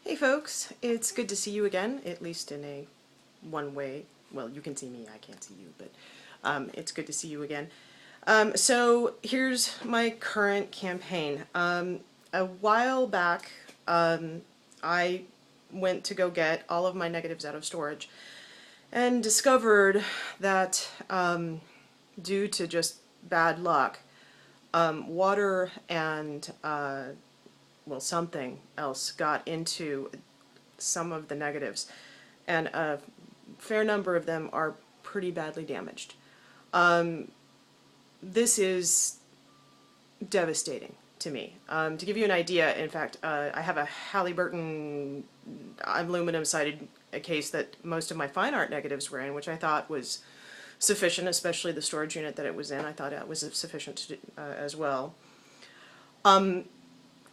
Hey folks, it's good to see you again, at least in a one way. Well, you can see me, I can't see you, but it's good to see you again. So here's my current campaign. A while back, I went to go get all of my negatives out of storage and discovered that due to just bad luck, water and well, something else got into some of the negatives, and a fair number of them are pretty badly damaged. This is devastating to me. To give you an idea, in fact, I have a Halliburton aluminum-sided case that most of my fine art negatives were in, which I thought was sufficient, especially the storage unit that it was in. I thought it was sufficient to, as well.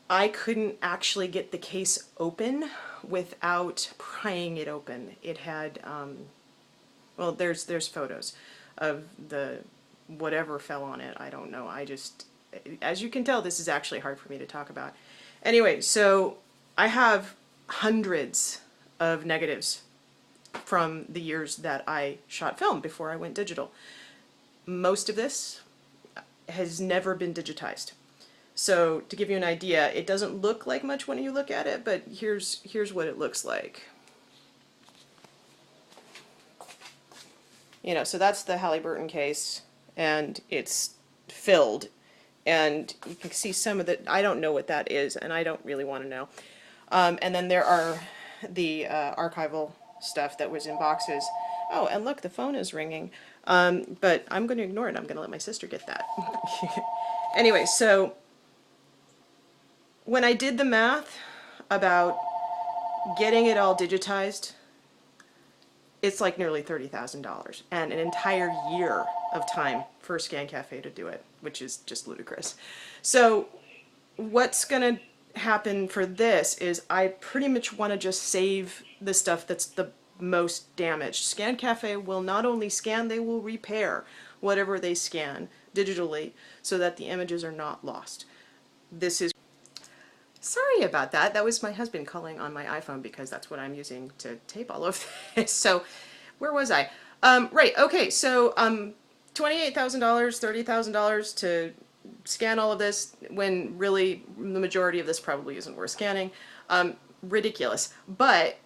I couldn't actually get the case open without prying it open. It had, well, there's photos of the whatever fell on it. I don't know. I just, as you can tell, this is actually hard for me to talk about. Anyway, so I have hundreds of negatives from the years that I shot film before I went digital. Most of this has never been digitized. So to give you an idea, it doesn't look like much when you look at it, but here's what it looks like. You know, so that's the Halliburton case, and it's filled, and you can see some of the, I don't know what that is, and I don't really want to know. And then there are the archival stuff that was in boxes. Oh, and look, the phone is ringing. But I'm going to ignore it. I'm going to let my sister get that. Anyway, so when I did the math about getting it all digitized, it's like nearly $30,000 and an entire year of time for Scan Cafe to do it, which is just ludicrous. So what's going to happen for this is I pretty much want to just save the stuff that's the most damaged. Scan Cafe will not only scan, they will repair whatever they scan digitally so that the images are not lost. This is sorry about that. That was my husband calling on my iPhone because that's what I'm using to tape all of this. So, where was I? Right, okay, so $28,000, $30,000 to scan all of this when really the majority of this probably isn't worth scanning. Ridiculous. But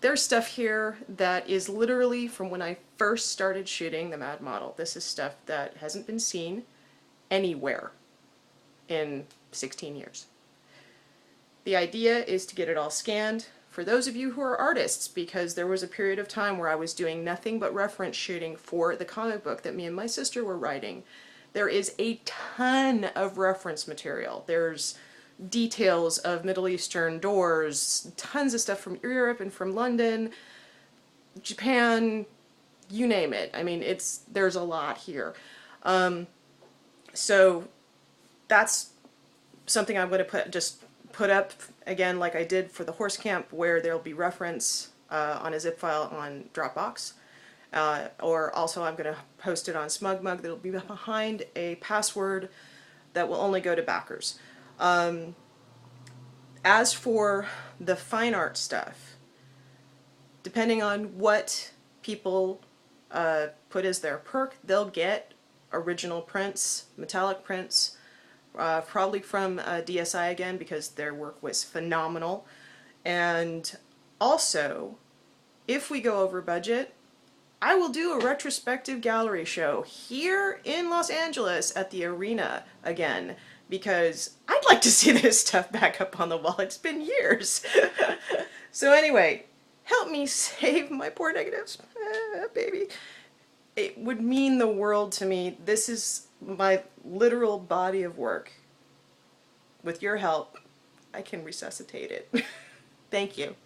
there's stuff here that is literally from when I first started shooting the Mad Model. This is stuff that hasn't been seen anywhere in 16 years. The idea is to get it all scanned for those of you who are artists, because there was a period of time where I was doing nothing but reference shooting for the comic book that me and my sister were writing. There is a ton of reference material. There's details of Middle Eastern doors, tons of stuff from Europe and from London, Japan, you name it. I mean, there's a lot here. So that's something I'm going to put up again like I did for the horse camp, where there'll be reference on a zip file on Dropbox. Or also I'm going to post it on SmugMug that'll be behind a password that will only go to backers. As for the fine art stuff, depending on what people put as their perk, they'll get original prints, metallic prints, probably from DSI again because their work was phenomenal. And also, if we go over budget, I will do a retrospective gallery show here in Los Angeles at the Arena again, because I'd like to see this stuff back up on the wall. It's been years. So anyway, help me save my poor negatives, baby. It would mean the world to me. This is my literal body of work. With your help, I can resuscitate it. Thank you.